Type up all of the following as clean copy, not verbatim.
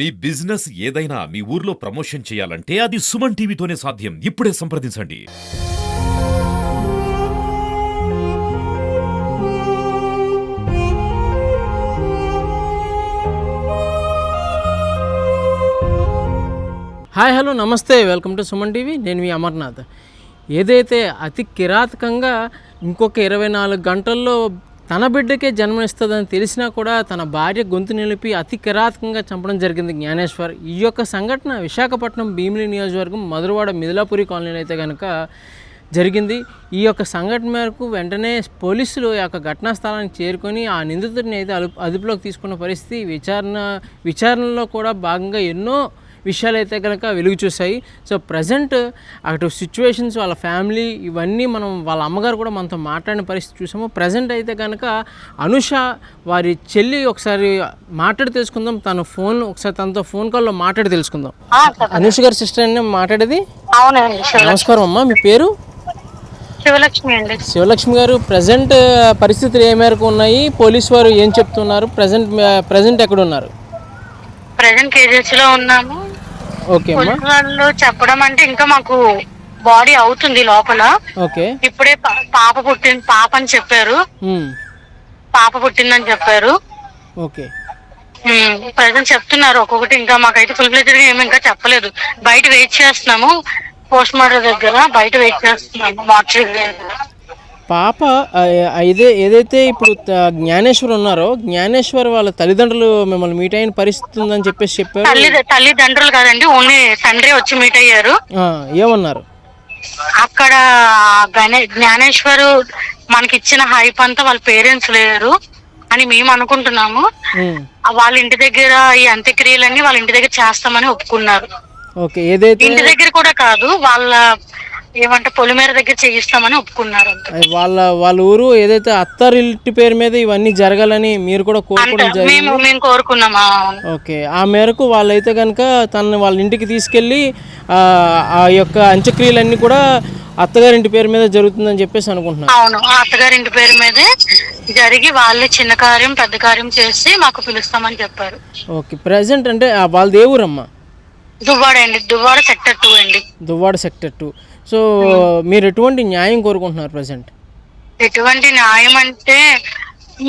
మీ business ఏదైనా మీ ఊర్లో promotion చేయాలంటే అది సుమన్ టీవీతోనే సాధ్యం. ఇప్పుడే సంప్రదించండి. హాయ్ హలో నమస్తే, వెల్కమ్ టు సుమన్ టీవీ. నేను మీ అమర్నాథ్. ఏదైతే అతి కిరాతకంగా ఇంకొక 24 గంటల్లో తన బిడ్డకే జన్మనిస్తుందని తెలిసినా కూడా తన భార్య గొంతు నిలిపి అతి కిరాతకంగా చంపడం జరిగింది జ్ఞానేశ్వర్. ఈ యొక్క సంఘటన విశాఖపట్నం భీమిలి నియోజకవర్గం మధురవాడ మిథిలాపురి కాలనీలో అయితే కనుక జరిగింది. ఈ యొక్క సంఘటన మేరకు వెంటనే పోలీసులు ఈ యొక్క ఘటనా స్థలానికి చేరుకొని ఆ నిందితుడిని అయితే అదుపులోకి తీసుకున్న పరిస్థితి. విచారణలో కూడా భాగంగా ఎన్నో విషయాలు అయితే కనుక వెలుగు చూశాయి. సో ప్రజెంట్ అటు సిచ్యువేషన్స్, వాళ్ళ ఫ్యామిలీ, ఇవన్నీ మనం వాళ్ళ అమ్మగారు కూడా మనతో మాట్లాడిన పరిస్థితి చూసాము. ప్రజెంట్ అయితే కనుక అనుష వారి చెల్లి ఒకసారి మాట్లాడి తెలుసుకుందాం. ఒకసారి తనతో ఫోన్ కాల్లో మాట్లాడి తెలుసుకుందాం. అనుష గారి సిస్టర్ అని మాట్లాడేది. నమస్కారం అమ్మా, మీ పేరు? శివలక్ష్మి అండి. శివలక్ష్మి గారు, ప్రజెంట్ పరిస్థితులు ఏ మేరకు ఉన్నాయి? పోలీసు వారు ఏం చెప్తున్నారు? ప్రజెంట్ ఎక్కడ ఉన్నారు? ప్రజెంట్ కేజెస్ లో ఉన్నాము. ఓకే అమ్మా. వాళ్ళు చెప్పడం అంటే ఇంకా మాకు బాడీ అవుతుంది లోపల. ఓకే, ఇప్పుడే పాప అని చెప్పారు. పాప పుట్టిందని చెప్పారు. ఓకే, ప్రజెంట్ చెప్తున్నారు ఒక్కొక్కటి. ఇంకా మాకైతే ఫుల్ ఫ్లెడ్జ్డ్ గా ఏమి ఇంకా చెప్పలేదు. బయట వెయిట్ చేస్తున్నాము, పోస్ట్ మార్టం దగ్గర బయట వెయిట్ చేస్తున్నాము, మార్చరీ దగ్గర. పాప ఏదైతే ఇప్పుడు జ్ఞానేశ్వర్ ఉన్నారో, జ్ఞానేశ్వర్ వాళ్ళ తల్లిదండ్రులు మిమ్మల్ని మీట్ అయిన పరిస్థితి ఉందని చెప్పారు. తల్లిదండ్రులు కాదండి, ఓన్లీ తండ్రి వచ్చి మీట్ అయ్యారు. ఏమన్నారు? అక్కడ జ్ఞానేశ్వరు మనకిచ్చిన హైప్ అంతా వాళ్ళ పేరెంట్స్ లేరు అని మేము అనుకుంటున్నాము. వాళ్ళ ఇంటి దగ్గర ఈ అంత్యక్రియలన్నీ వాళ్ళ ఇంటి దగ్గర చేస్తామని ఒప్పుకున్నారు. ఓకే, ఏదైతే ఇంటి దగ్గర కూడా కాదు, వాళ్ళ ఏమంటే పొలిమేర దగ్గర చేయిస్తామని ఒప్పుకున్నారు. వాళ్ళ ఊరు ఏదైతే అత్తారి ఇంటి పేరు మీద ఇవన్నీ జరగాలని మీరు కూడా కోరుకోవడం జరిగింది. మేము కోరుకున్నామా? ఓకే, ఆ మేరకు వాళ్ళైతే కనుక తనని వాళ్ళ ఇంటికి తీసుకెళ్ళి ఆ యొక్క అంత్యక్రియలన్నీ కూడా అత్తగారింటి పేరు మీద జరుగుతుందని చెప్పేసి అనుకుంటున్నాను. అవును, ఆ అత్తగారింటి పేరు మీదే జరిగి వాళ్ళే చిన్న కార్యం పెద్ద కార్యం చేసి మాకు పిలుస్తామని చెప్పారు. ఓకే, ప్రెసెంట్ అంటే వాళ్ళది ఏ ఊరమ్మా? దువ్వాడ అండి, దువ్వాడ సెక్టర్ 2 అండి. దువ్వాడ సెక్టర్ 2. సో మీరు ఎటువంటి న్యాయం కోరుకుంటున్నారు ప్రజెంట్? ఎటువంటి న్యాయం అంటే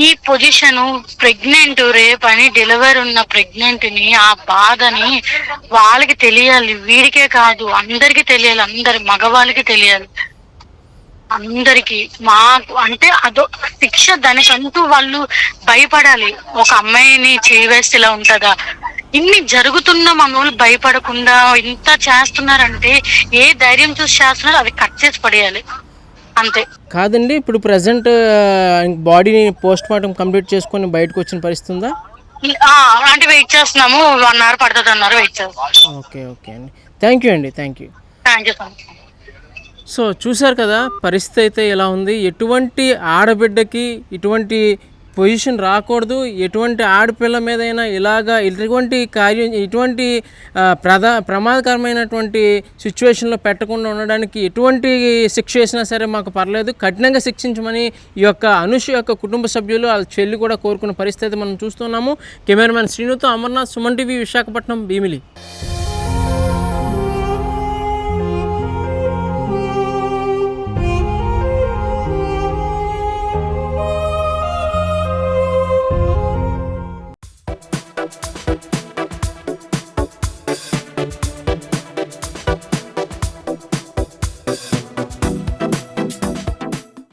ఈ పొజిషన్ ప్రెగ్నెంట్, రేప్ అని డెలివరీ ఉన్న ప్రెగ్నెంట్ ని ఆ బాధని వాళ్ళకి తెలియాలి. వీడికే కాదు అందరికి తెలియాలి, అందరి మగవాళ్ళకి తెలియాలి, అందరికి. మాకు అంటే అదో శిక్ష, దానికంటూ వాళ్ళు భయపడాలి. ఒక అమ్మాయిని చేవేస్తే ఇలా ఉంటుందా? ఇన్ని జరుగుతున్నా మన వాళ్ళు భయపడకుండా ఇంత చేస్తున్నారంటే ఏ ధైర్యం చూసి చేస్తున్నారో అది కట్ చేసి పడేయాలి అంతే. కాదండి, ఇప్పుడు ప్రజెంట్ బాడీని పోస్ట్ మార్టం కంప్లీట్ చేసుకొని బయటకు వచ్చిన పరిస్థితి ఉందా? అంటే వెయిట్ చేస్తున్నాము, 1 hour పడుతుంది అన్నారు, వెయిట్ చేస్తాం. ఓకే ఓకే అండి, థ్యాంక్ యూ అండి, thank you. Thank you so much. So చూశారు కదా, పరిస్థితి అయితే ఎలా ఉంది. ఎటువంటి ఆడబిడ్డకి ఇటువంటి పొజిషన్ రాకూడదు. ఎటువంటి ఆడపిల్ల మీదైనా ఇటువంటి ప్రమాదకరమైనటువంటి సిచ్యువేషన్లో పెట్టకుండా ఉండడానికి ఎటువంటి శిక్ష వేసినా సరే మాకు పర్లేదు, కఠినంగా శిక్షించమని ఈ యొక్క అనుష యొక్క కుటుంబ సభ్యులు, వాళ్ళ చెల్లి కూడా కోరుకున్న పరిస్థితి మనం చూస్తున్నాము. కెమెరామెన్ శ్రీనుతో అమర్నాథ్, సుమన్ టీవీ, విశాఖపట్నం, భీమిలి.